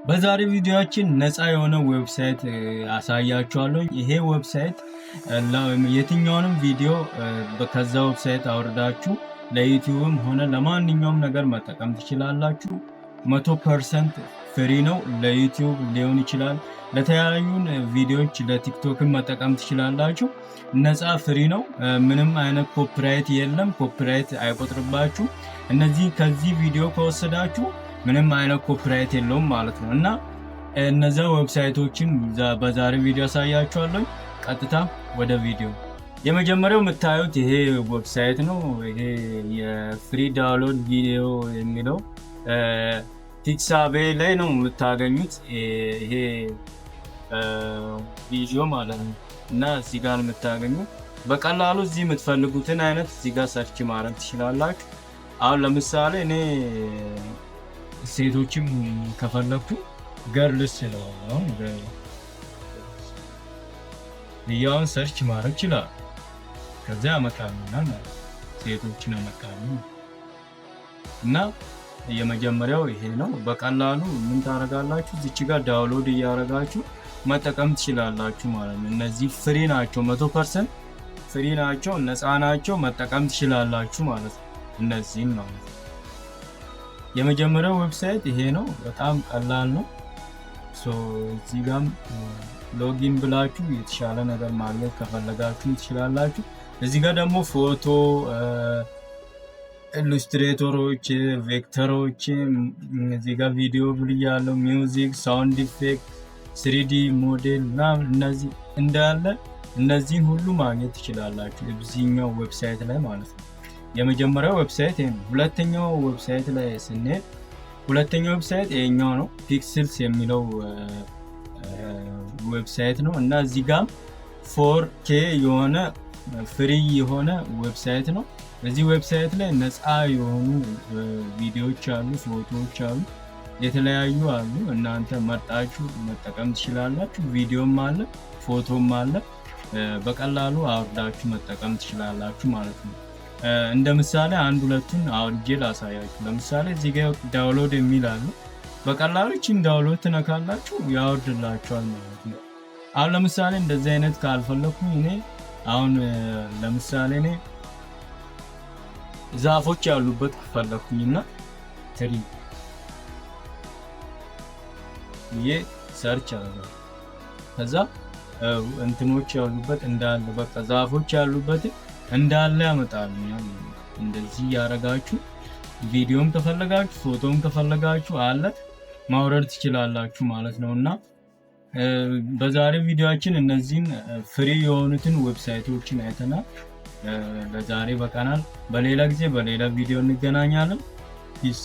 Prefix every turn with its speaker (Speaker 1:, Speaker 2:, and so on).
Speaker 1: በዛሬ ቪዲዮአችን ነፃ የሆነ ዌብሳይት አሳያችኋለሁ። ይሄ ዌብሳይት የትኛውንም ቪዲዮ ከዛ ዌብሳይት አውርዳችሁ ለዩቲዩብም ሆነ ለማንኛውም ነገር መጠቀም ትችላላችሁ። 100% ፍሪ ነው። ለዩቲዩብ ሊሆን ይችላል፣ ለተለያዩ ቪዲዮዎች ለቲክቶክም መጠቀም ትችላላችሁ። ነፃ ፍሪ ነው። ምንም አይነት ኮፒራይት የለም። ኮፒራይት አይቆጥርባችሁ። ከዚህ ቪዲዮ ከወሰዳችሁ ምንም አይነት ኮፒራይት የለውም ማለት ነው። እና እነዛ ዌብሳይቶችን በዛሬ ቪዲዮ አሳያችኋለሁ። ቀጥታ ወደ ቪዲዮ። የመጀመሪያው የምታዩት ይሄ ዌብሳይት ነው። ይሄ የፍሪ ዳውንሎድ ቪዲዮ የሚለው ፒክሳቤ ላይ ነው የምታገኙት። ይሄ ቪዲዮ ማለት ነው። እና እዚህ ጋር የምታገኙት በቀላሉ እዚህ የምትፈልጉትን አይነት እዚህ ጋር ሰርች ማድረግ ትችላላችሁ። አሁን ለምሳሌ እኔ ሴቶችም ከፈለኩ ገርልስ ነው ያውን ሰርች ማድረግ ይችላል። ከዚያ አመጣልናል ሴቶችን አመጣሉ። እና የመጀመሪያው ይሄ ነው። በቀላሉ ምን ታረጋላችሁ? እዚች ጋር ዳውንሎድ እያረጋችሁ መጠቀም ትችላላችሁ ማለት ነው። እነዚህ ፍሪ ናቸው፣ 100% ፍሪ ናቸው፣ ነፃ ናቸው። መጠቀም ትችላላችሁ ማለት ነው። እነዚህን ማለት ነው። የመጀመሪያው ዌብሳይት ይሄ ነው። በጣም ቀላል ነው። እዚህ ጋር ሎጊን ብላችሁ የተሻለ ነገር ማግኘት ከፈለጋችሁ ትችላላችሁ። እዚህ ጋር ደግሞ ፎቶ፣ ኢሉስትሬተሮች፣ ቬክተሮች፣ እዚህ ጋር ቪዲዮ ብያለሁ፣ ሚውዚክ፣ ሳውንድ ኢፌክት፣ 3D ሞዴል እና እነዚህ እንዳለ እነዚህን ሁሉ ማግኘት ትችላላችሁ እዚህኛው ዌብሳይት ላይ ማለት ነው። የመጀመሪያው ዌብሳይት ይሄ ነው። ሁለተኛው ዌብሳይት ላይ ስንሄድ ሁለተኛው ዌብሳይት ይሄኛው ነው። ፒክስልስ የሚለው ዌብሳይት ነው። እና እዚህ ጋር 4K የሆነ ፍሪ የሆነ ዌብሳይት ነው። እዚህ ዌብሳይት ላይ ነፃ የሆኑ ቪዲዮዎች አሉ፣ ፎቶዎች አሉ፣ የተለያዩ አሉ። እናንተ መርጣችሁ መጠቀም ትችላላችሁ። ቪዲዮም አለ፣ ፎቶም አለ። በቀላሉ አውርዳችሁ መጠቀም ትችላላችሁ ማለት ነው። እንደ ምሳሌ አንድ ሁለቱን አውርጄ ላሳያችሁ። ለምሳሌ እዚህ ጋር ዳውንሎድ የሚል አለ። በቀላሉ እቺን ዳውንሎድ ትነካላችሁ ያወርድላችኋል ማለት ነው። አሁን ለምሳሌ እንደዚህ አይነት ካልፈለኩኝ እኔ አሁን ለምሳሌ እኔ ዛፎች ያሉበት ፈለኩኝና ትሪ ይሄ ሰርች አደረጋለሁ። ከዛ እንትኖች ያሉበት እንዳለ በቃ ዛፎች ያሉበት እንዳለ ያመጣልኛል። እንደዚህ ያረጋችሁ ቪዲዮም ከፈለጋችሁ ፎቶም ከፈለጋችሁ አለ ማውረድ ትችላላችሁ ማለት ነው። እና በዛሬ ቪዲዮአችን እነዚህን ፍሪ የሆኑትን ዌብሳይቶችን አይተናል። ለዛሬ በቃናል። በሌላ ጊዜ በሌላ ቪዲዮ እንገናኛለን። ፒስ